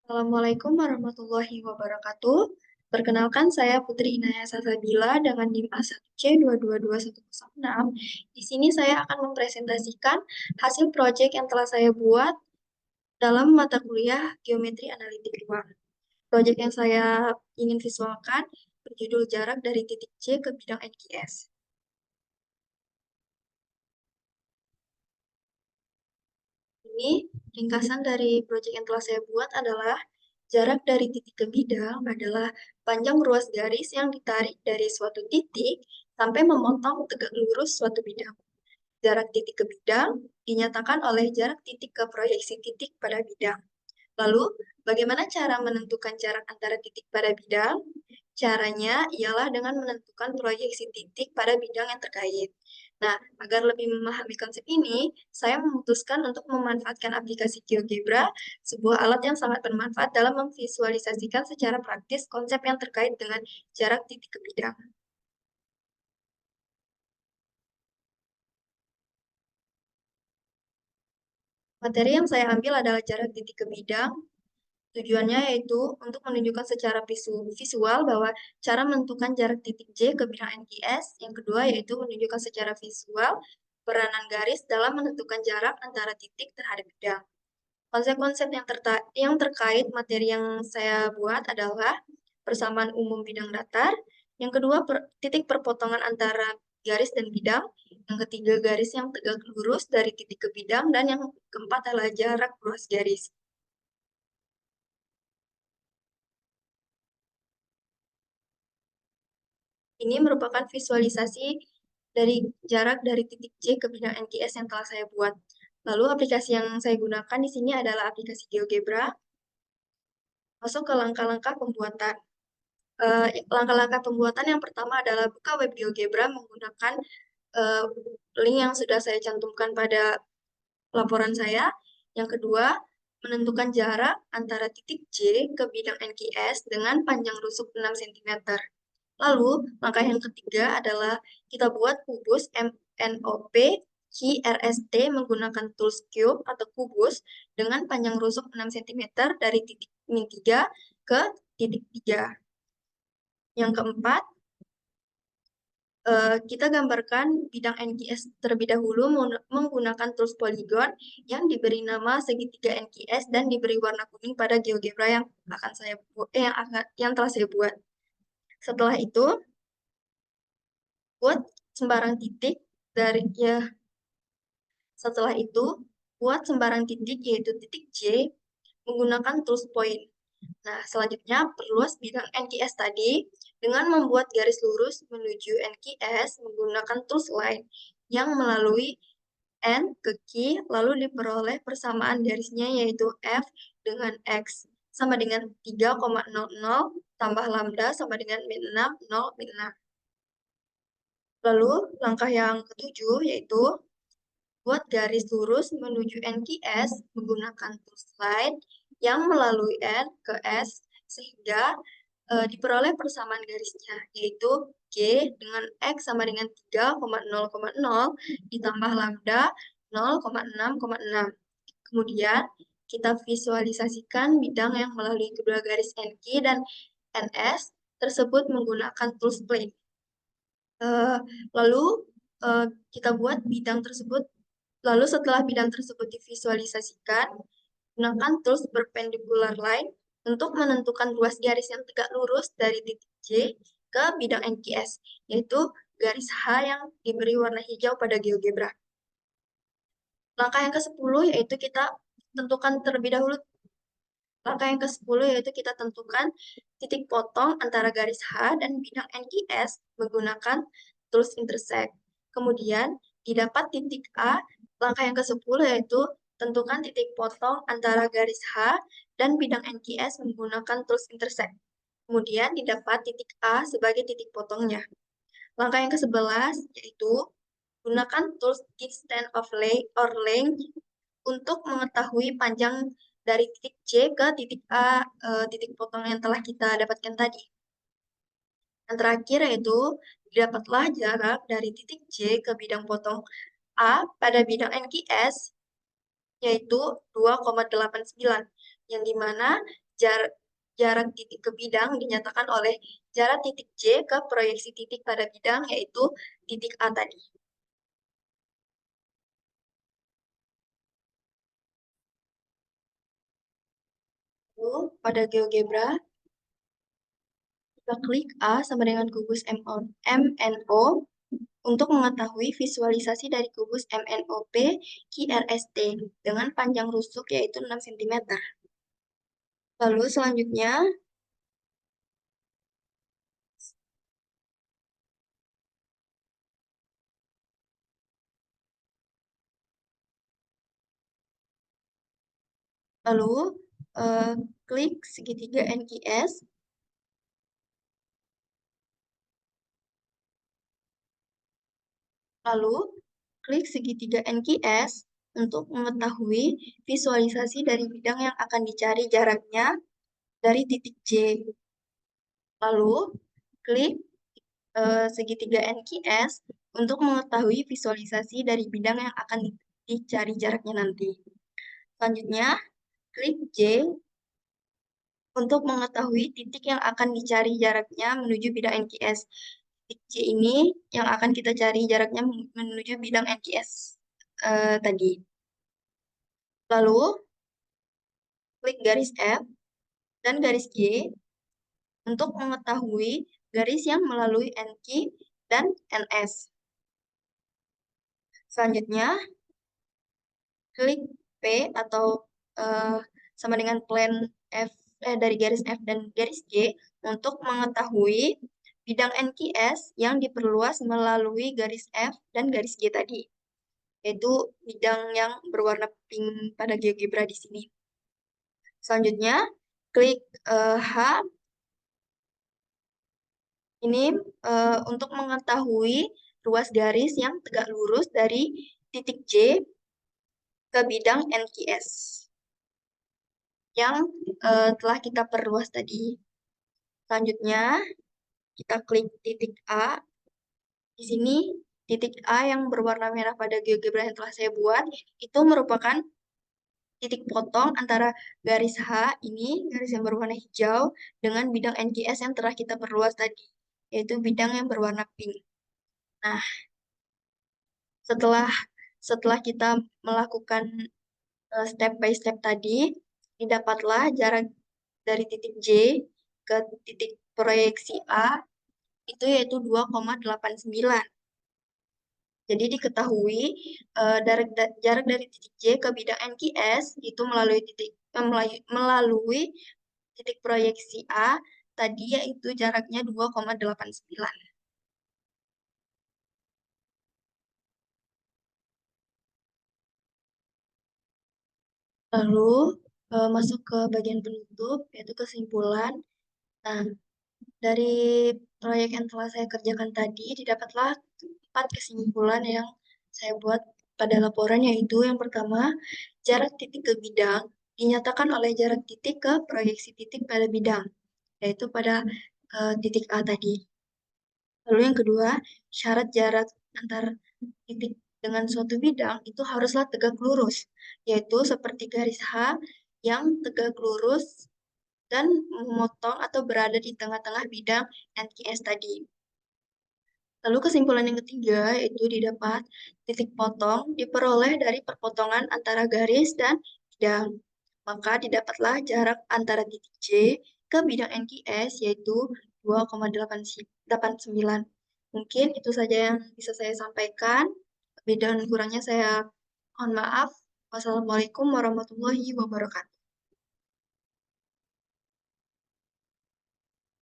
Assalamualaikum warahmatullahi wabarakatuh. Perkenalkan saya Putri Inaya Sasabila dengan NIM A1C222106. Di sini saya akan mempresentasikan hasil proyek yang telah saya buat dalam mata kuliah Geometri Analitik Ruang. Proyek yang saya ingin visualkan berjudul jarak dari titik C ke bidang NQS. Ini ringkasan dari proyek yang telah saya buat adalah jarak dari titik ke bidang adalah panjang ruas garis yang ditarik dari suatu titik sampai memotong tegak lurus suatu bidang. Jarak titik ke bidang dinyatakan oleh jarak titik ke proyeksi titik pada bidang. Lalu, bagaimana cara menentukan jarak antara titik pada bidang? Caranya ialah dengan menentukan proyeksi titik pada bidang yang terkait. Nah, agar lebih memahami konsep ini, saya memutuskan untuk memanfaatkan aplikasi GeoGebra, sebuah alat yang sangat bermanfaat dalam memvisualisasikan secara praktis konsep yang terkait dengan jarak titik ke bidang. Materi yang saya ambil adalah jarak titik ke bidang. Tujuannya yaitu untuk menunjukkan secara visual bahwa cara menentukan jarak titik J ke bidang NQS. Yang kedua yaitu menunjukkan secara visual peranan garis dalam menentukan jarak antara titik terhadap bidang. Konsep-konsep yang terkait materi yang saya buat adalah persamaan umum bidang datar. Yang kedua, titik perpotongan antara garis dan bidang. Yang ketiga, garis yang tegak lurus dari titik ke bidang. Dan yang keempat adalah jarak ruas garis. Ini merupakan visualisasi dari jarak dari titik J ke bidang NQS yang telah saya buat. Lalu aplikasi yang saya gunakan di sini adalah aplikasi GeoGebra. Masuk ke langkah-langkah pembuatan. Langkah-langkah pembuatan yang pertama adalah buka web GeoGebra menggunakan link yang sudah saya cantumkan pada laporan saya. Yang kedua, menentukan jarak antara titik J ke bidang NQS dengan panjang rusuk 6 cm. Lalu, langkah yang ketiga adalah kita buat kubus MNOP QRST menggunakan tools cube atau kubus dengan panjang rusuk 6 cm dari titik min 3 ke titik 3. Yang keempat, kita gambarkan bidang NQS terlebih dahulu menggunakan tools polygon yang diberi nama segitiga NQS dan diberi warna kuning pada GeoGebra yang telah saya buat. Setelah itu, buat sembarang titik dari ya. Setelah itu, buat sembarang titik yaitu titik J menggunakan tools point. Nah, selanjutnya perluas bidang NQS tadi dengan membuat garis lurus menuju NQS menggunakan tools line yang melalui N ke Q lalu diperoleh persamaan garisnya yaitu F dengan X sama dengan 3,00 tambah lambda sama dengan min 6, 0, min 6. Lalu, langkah yang ketujuh yaitu buat garis lurus menuju NQS menggunakan tools line yang melalui N ke S sehingga diperoleh persamaan garisnya yaitu G dengan X sama dengan 3,0,0 ditambah lambda 0,6,6. Kemudian kita visualisasikan bidang yang melalui kedua garis NQ dan NS tersebut menggunakan tools plane. Lalu kita buat bidang tersebut. Lalu setelah bidang tersebut divisualisasikan, gunakan tools perpendicular line untuk menentukan ruas garis yang tegak lurus dari titik J ke bidang NQS, yaitu garis H yang diberi warna hijau pada GeoGebra. Langkah yang ke-10 yaitu kita tentukan terlebih dahulu. Langkah yang ke-10 yaitu kita tentukan titik potong antara garis H dan bidang NQS menggunakan tools intersect. Kemudian, didapat titik A, langkah yang ke-10 yaitu tentukan titik potong antara garis H dan bidang NQS menggunakan tools intersect. Kemudian, didapat titik A sebagai titik potongnya. Langkah yang ke-11 yaitu gunakan tools extent of length untuk mengetahui panjang dari titik C ke titik A, titik potong yang telah kita dapatkan tadi. Yang terakhir yaitu didapatlah jarak dari titik J ke bidang potong A pada bidang NQS yaitu 2,89, yang dimana jarak titik ke bidang dinyatakan oleh jarak titik J ke proyeksi titik pada bidang, yaitu titik A tadi. Lalu, pada GeoGebra, kita klik A sama dengan kubus MNO untuk mengetahui visualisasi dari kubus MNOP QRST dengan panjang rusuk yaitu 6 cm. Lalu selanjutnya, klik segitiga NQS. Lalu, klik segitiga NQS untuk mengetahui visualisasi dari bidang yang akan dicari jaraknya dari titik J. Lalu, klik segitiga NQS untuk mengetahui visualisasi dari bidang yang akan dicari jaraknya nanti. Selanjutnya, klik J untuk mengetahui titik yang akan dicari jaraknya menuju bidang NQS. Titik J ini yang akan kita cari jaraknya menuju bidang NQS tadi. Lalu, klik garis F dan garis G untuk mengetahui garis yang melalui NQ dan NS. Selanjutnya, klik P atau sama dengan plan F dari garis F dan garis G untuk mengetahui bidang NQS yang diperluas melalui garis F dan garis G tadi, yaitu bidang yang berwarna pink pada GeoGebra di sini. Selanjutnya, klik H ini untuk mengetahui ruas garis yang tegak lurus dari titik J ke bidang NQS yang telah kita perluas tadi. Selanjutnya, kita klik titik A. Di sini, titik A yang berwarna merah pada GeoGebra yang telah saya buat, itu merupakan titik potong antara garis H ini, garis yang berwarna hijau, dengan bidang NQS yang telah kita perluas tadi, yaitu bidang yang berwarna pink. Nah, setelah kita melakukan step by step tadi, didapatlah jarak dari titik J ke titik proyeksi A itu yaitu 2,89. Jadi diketahui jarak dari titik J ke bidang NQS itu melalui titik proyeksi A tadi yaitu jaraknya 2,89. Lalu masuk ke bagian penutup yaitu kesimpulan. Nah, dari proyek yang telah saya kerjakan tadi, didapatlah 4 kesimpulan yang saya buat pada laporan, yaitu yang pertama, jarak titik ke bidang dinyatakan oleh jarak titik ke proyeksi titik pada bidang, yaitu pada titik A tadi. Lalu yang kedua, syarat jarak antar titik dengan suatu bidang itu haruslah tegak lurus, yaitu seperti garis H yang tegak lurus dan memotong atau berada di tengah-tengah bidang NQS tadi. Lalu kesimpulan yang ketiga yaitu didapat titik potong diperoleh dari perpotongan antara garis dan bidang. Maka didapatlah jarak antara titik J ke bidang NQS yaitu 2,89. Mungkin itu saja yang bisa saya sampaikan. Lebih dan kurangnya saya mohon maaf. Wassalamualaikum warahmatullahi wabarakatuh.